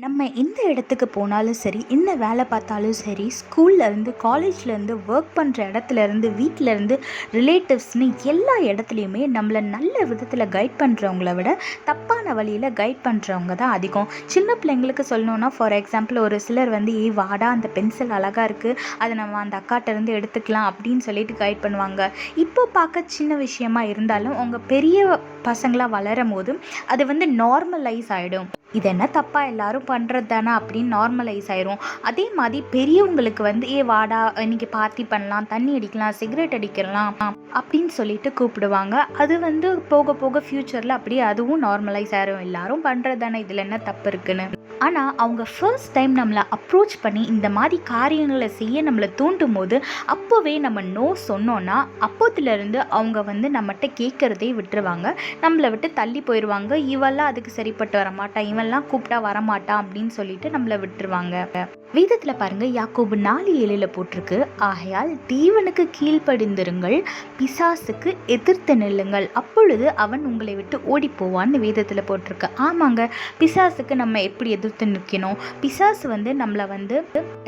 நம்ம எந்த இடத்துக்கு போனாலும் சரி, என்ன வேலை பார்த்தாலும் சரி, ஸ்கூல்லேருந்து, காலேஜ்லேருந்து, ஒர்க் பண்ணுற இடத்துலேருந்து, வீட்டிலேருந்து, ரிலேட்டிவ்ஸ்னு எல்லா இடத்துலையுமே நம்மள நல்ல விதத்தில் கைட் பண்ணுறவங்கள விட, தப்பான வழியில் கைட் பண்ணுறவங்க தான் அதிகம். சின்ன பிள்ளைங்களுக்கு சொல்லணுன்னா, ஃபார் எக்ஸாம்பிள் ஒரு சிலர் வந்து, "ஏய் வாடா, அந்த பென்சில் அழகாக இருக்குது, அதை நம்ம அந்த அக்காட்டேருந்து எடுத்துக்கலாம்" அப்படின்னு சொல்லிட்டு கைட் பண்ணுவாங்க. இப்போ பார்க்க சின்ன விஷயமா இருந்தாலும், அவங்க பெரிய பசங்களாக வளரும் போது அது வந்து நார்மலைஸ் ஆகிடும். இது என்ன தப்பா, எல்லாரும் பண்ணுறது தானே அப்படின்னு நார்மலைஸ் ஆயிரும். அதே மாதிரி பெரியவங்களுக்கு வந்து, "ஏ வாடா, இன்னைக்கு பார்ட்டி பண்ணலாம், தண்ணி அடிக்கலாம், சிகரெட் அடிக்கலாம்" அப்படின்னு சொல்லிட்டு கூப்பிடுவாங்க. அது வந்து போக போக ஃப்யூச்சரில் அப்படியே அதுவும் நார்மலைஸ் ஆயிரும். எல்லாரும் பண்ணுறது தானே, இதில் என்ன தப்பு இருக்குன்னு. ஆனால் அவங்க ஃபர்ஸ்ட் டைம் நம்மளை அப்ரோச் பண்ணி இந்த மாதிரி காரியங்களை செய்ய நம்மளை தூண்டும் போது, அப்போவே நம்ம நோ சொன்னோன்னா, அப்போத்துலேருந்து அவங்க வந்து நம்மகிட்ட கேட்குறதே விட்டுருவாங்க. நம்மளை விட்டு தள்ளி போயிடுவாங்க. இவெல்லாம் அதுக்கு சரிப்பட்டு வரமாட்டா, இவெல்லாம் கூப்பிட்டா வரமாட்டான் அப்படின்னு சொல்லிட்டு நம்மளை விட்டுருவாங்க. வேதத்தில் பாருங்கள், யாக்கோபு 4:7 போட்டிருக்கு, "ஆகையால் தேவனுக்கு கீழ்ப்படிந்திருங்கள், பிசாசுக்கு எதிர்த்து நில்லுங்கள், அப்பொழுது அவன் உங்களை விட்டு ஓடி போவான்னு" வேதத்தில் போட்டிருக்கு. ஆமாங்க, பிசாசுக்கு நம்ம எப்படி எதிர்த்து நிற்கணும்? பிசாசு வந்து நம்மளை வந்து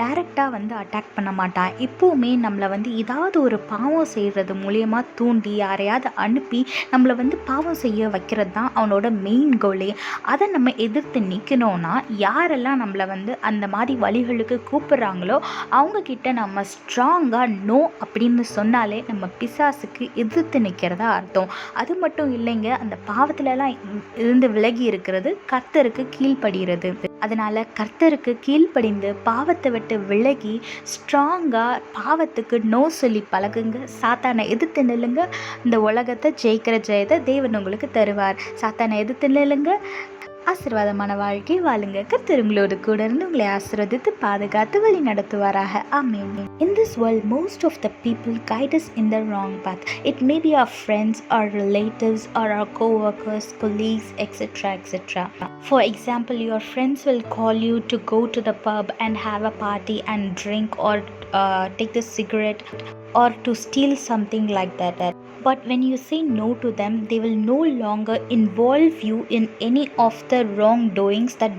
டைரெக்டாக வந்து அட்டாக் பண்ண மாட்டான். எப்போவுமே நம்மளை வந்து ஏதாவது ஒரு பாவம் செய்கிறது மூலியமாக தூண்டி, யாரையாவது அனுப்பி நம்மளை வந்து பாவம் செய்ய வைக்கிறது தான் அவனோட மெயின் கோலே. அதை நம்ம எதிர்த்து நிற்கணும்னா, யாரெல்லாம் நம்மளை வந்து அந்த மாதிரி வழிகளுக்கு கூப்பிட்றாங்களோ அவங்கக்கிட்ட நம்ம ஸ்ட்ராங்காக நோ அப்படின்னு சொன்னாலே நம்ம பிசாசுக்கு எதிர்த்து நிற்கிறதா அர்த்தம். அது மட்டும் இல்லைங்க, அந்த பாவத்துலலாம் இருந்து விலகி இருக்கிறது கர்த்தருக்கு கீழ்ப்படுகிறது. அதனால் கர்த்தருக்கு கீழ்ப்படிந்து பாவத்தை விட்டு விலகி ஸ்ட்ராங்காக பாவத்துக்கு நோ சொல்லி பழகுங்க. சாத்தானை எதிர்த்து நில்லுங்க. இந்த உலகத்தை ஜெயிக்கிற ஜெயத்தை தேவன் உங்களுக்கு தருவார். சாத்தானை எதிர்த்து நில்லுங்க. ஆசீர்வாதமான வாழ்க்கை வாழுங்க. கர்த்தர் உங்களோடு கூட இருந்து உங்களை ஆசீர்வதித்து பாதுகாத்து வழி நடத்துவாராக. ஆமென். In this world, most of the people guide us in the wrong path. It may be our friends, our relatives, or our co-workers, colleagues, etc., etc. For example, your friends will call you to go to the pub and have a party and drink, or take the cigarette, or to steal something like that. But when you say no to them, they will no longer involve you in any of the wrongdoings that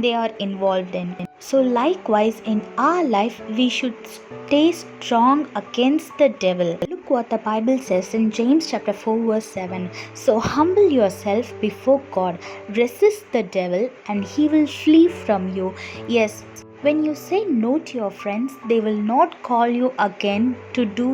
they are involved in. So likewise, in our life, we should stay strong against the devil. Look what the Bible says in James chapter 4 verse 7. So humble yourself before God, resist the devil, and he will flee from you. Yes, when you say no to your friends, they will not call you again to do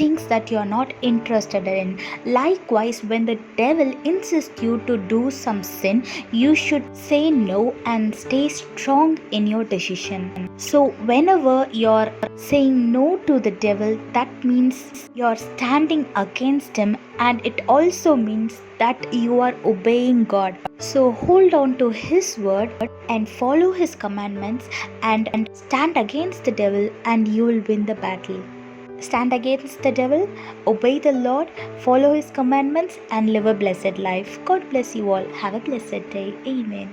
things that you are not interested in. Likewise, when the devil insists you to do some sin, you should say no and stay strong in your decision. So whenever you're saying no to the devil, that means you're standing against him, and it also means that you are obeying God. So hold on to his word and follow his commandments, and stand against the devil, and you will win the battle. Stand against the devil, obey the Lord, follow his commandments, and live a blessed life. God bless you all. Have a blessed day. Amen.